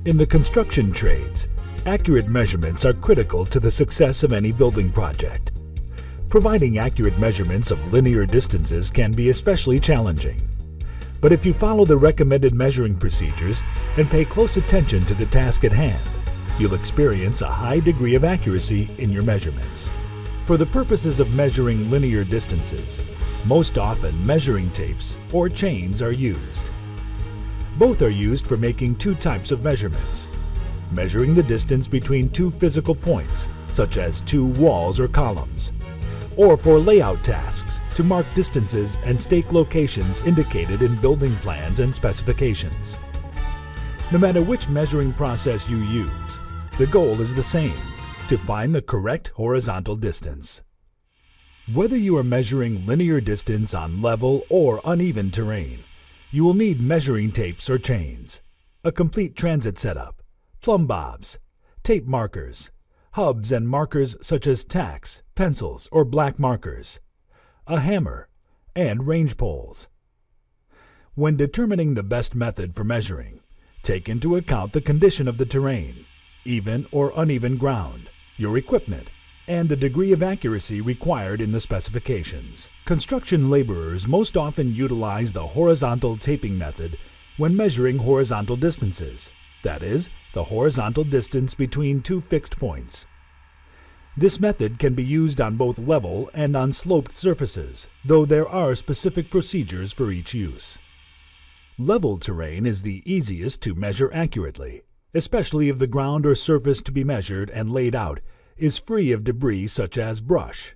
In the construction trades, accurate measurements are critical to the success of any building project. Providing accurate measurements of linear distances can be especially challenging. But if you follow the recommended measuring procedures and pay close attention to the task at hand, you'll experience a high degree of accuracy in your measurements. For the purposes of measuring linear distances, most often measuring tapes or chains are used. Both are used for making two types of measurements: measuring the distance between two physical points, such as two walls or columns, or for layout tasks to mark distances and stake locations indicated in building plans and specifications. No matter which measuring process you use, the goal is the same: to find the correct horizontal distance. Whether you are measuring linear distance on level or uneven terrain, you will need measuring tapes or chains, a complete transit setup, plumb bobs, tape markers, hubs and markers such as tacks, pencils, or black markers, a hammer, and range poles. When determining the best method for measuring, take into account the condition of the terrain, even or uneven ground, your equipment, and the degree of accuracy required in the specifications. Construction laborers most often utilize the horizontal taping method when measuring horizontal distances, that is, the horizontal distance between two fixed points. This method can be used on both level and on sloped surfaces, though there are specific procedures for each use. Level terrain is the easiest to measure accurately, especially if the ground or surface to be measured and laid out is free of debris such as brush.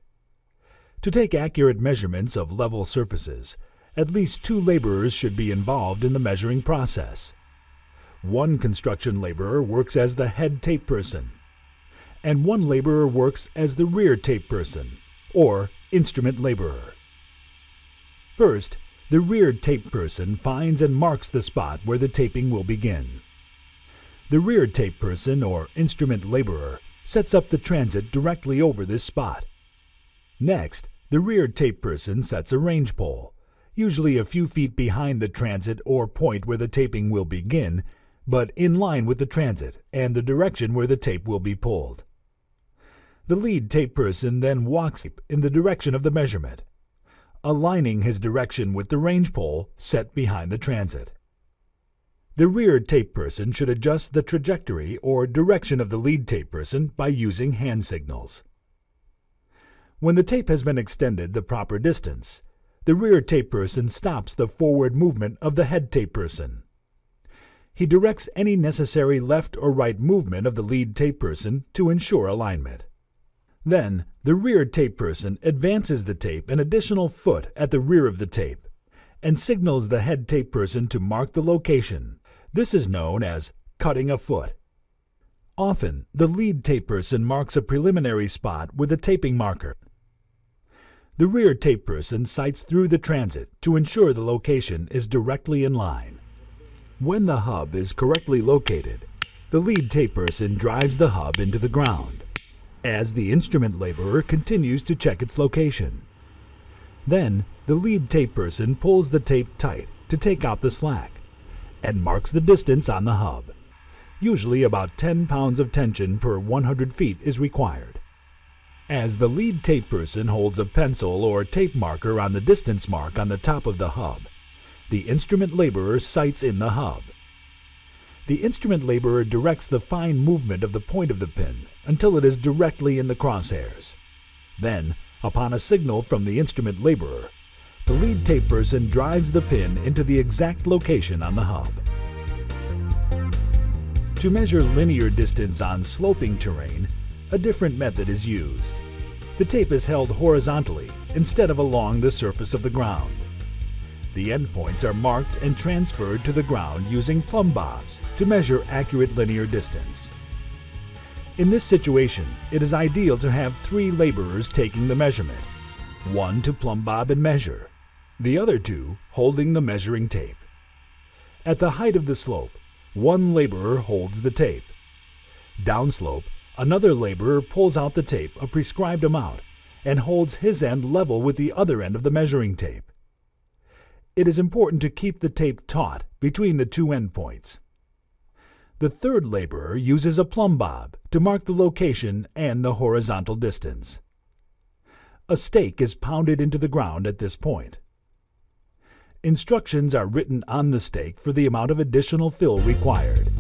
To take accurate measurements of level surfaces, at least two laborers should be involved in the measuring process. One construction laborer works as the head tape person, and one laborer works as the rear tape person, or instrument laborer. First, the rear tape person finds and marks the spot where the taping will begin. The rear tape person, or instrument laborer, sets up the transit directly over this spot. Next, the rear tape person sets a range pole, usually a few feet behind the transit or point where the taping will begin, but in line with the transit and the direction where the tape will be pulled. The lead tape person then walks in the direction of the measurement, aligning his direction with the range pole set behind the transit. The rear tape person should adjust the trajectory or direction of the lead tape person by using hand signals. When the tape has been extended the proper distance, the rear tape person stops the forward movement of the head tape person. He directs any necessary left or right movement of the lead tape person to ensure alignment. Then, the rear tape person advances the tape an additional foot at the rear of the tape and signals the head tape person to mark the location. This is known as cutting a foot. Often, the lead tape person marks a preliminary spot with a taping marker. The rear tape person sights through the transit to ensure the location is directly in line. When the hub is correctly located, the lead tape person drives the hub into the ground, as the instrument laborer continues to check its location. Then, the lead tape person pulls the tape tight to take out the slack and marks the distance on the hub. Usually about 10 pounds of tension per 100 feet is required. As the lead tape person holds a pencil or tape marker on the distance mark on the top of the hub, the instrument laborer sights in the hub. The instrument laborer directs the fine movement of the point of the pin until it is directly in the crosshairs. Then, upon a signal from the instrument laborer, the lead tape person drives the pin into the exact location on the hub. To measure linear distance on sloping terrain, a different method is used. The tape is held horizontally instead of along the surface of the ground. The endpoints are marked and transferred to the ground using plumb bobs to measure accurate linear distance. In this situation, it is ideal to have 3 laborers taking the measurement, one to plumb bob and measure, the other 2 holding the measuring tape. At the height of the slope, one laborer holds the tape. Downslope, another laborer pulls out the tape a prescribed amount and holds his end level with the other end of the measuring tape. It is important to keep the tape taut between the 2 endpoints. The third laborer uses a plumb bob to mark the location and the horizontal distance. A stake is pounded into the ground at this point. Instructions are written on the stake for the amount of additional fill required.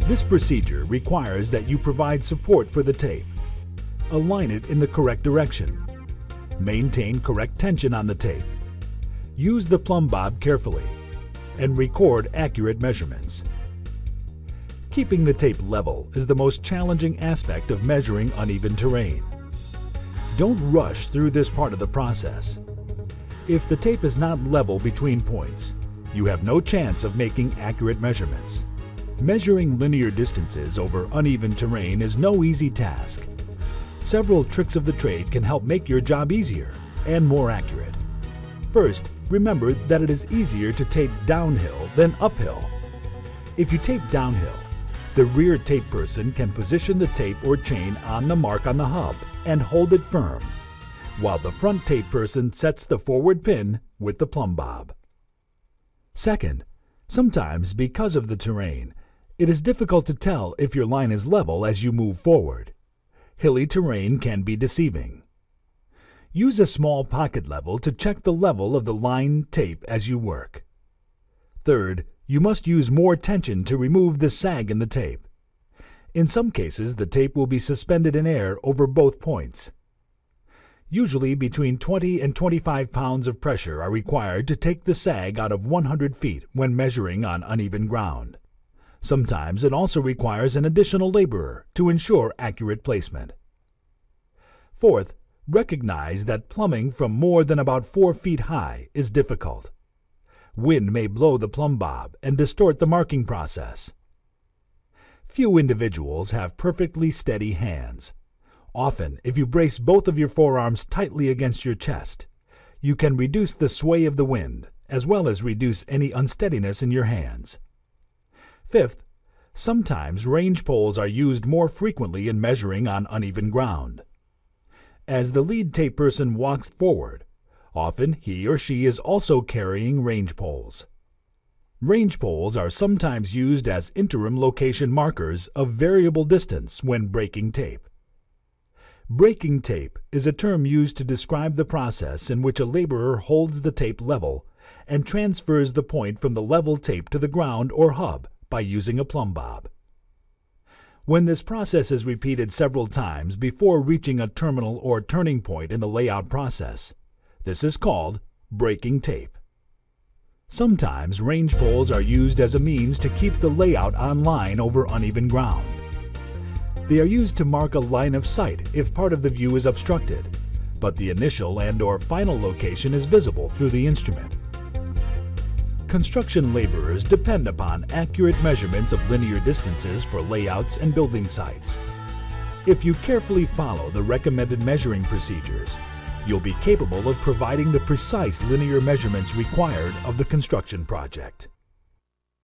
This procedure requires that you provide support for the tape. Align it in the correct direction. Maintain correct tension on the tape. Use the plumb bob carefully, and record accurate measurements. Keeping the tape level is the most challenging aspect of measuring uneven terrain. Don't rush through this part of the process. If the tape is not level between points, you have no chance of making accurate measurements. Measuring linear distances over uneven terrain is no easy task. Several tricks of the trade can help make your job easier and more accurate. First, remember that it is easier to tape downhill than uphill. If you tape downhill, the rear tape person can position the tape or chain on the mark on the hub and hold it firm, while the front tape person sets the forward pin with the plumb bob. Second, sometimes because of the terrain, it is difficult to tell if your line is level as you move forward. Hilly terrain can be deceiving. Use a small pocket level to check the level of the line tape as you work. Third, you must use more tension to remove the sag in the tape. In some cases, the tape will be suspended in air over both points. Usually between 20 and 25 pounds of pressure are required to take the sag out of 100 feet when measuring on uneven ground. Sometimes it also requires an additional laborer to ensure accurate placement. Fourth, recognize that plumbing from more than about 4 feet high is difficult. Wind may blow the plumb bob and distort the marking process. Few individuals have perfectly steady hands. Often, if you brace both of your forearms tightly against your chest, you can reduce the sway of the wind as well as reduce any unsteadiness in your hands. Fifth, sometimes range poles are used more frequently in measuring on uneven ground. As the lead tape person walks forward, often he or she is also carrying range poles. Range poles are sometimes used as interim location markers of variable distance when breaking tape. Breaking tape is a term used to describe the process in which a laborer holds the tape level and transfers the point from the level tape to the ground or hub by using a plumb bob. When this process is repeated several times before reaching a terminal or turning point in the layout process, this is called breaking tape. Sometimes range poles are used as a means to keep the layout on line over uneven ground. They are used to mark a line of sight if part of the view is obstructed, but the initial and/or final location is visible through the instrument. Construction laborers depend upon accurate measurements of linear distances for layouts and building sites. If you carefully follow the recommended measuring procedures, you'll be capable of providing the precise linear measurements required of the construction project.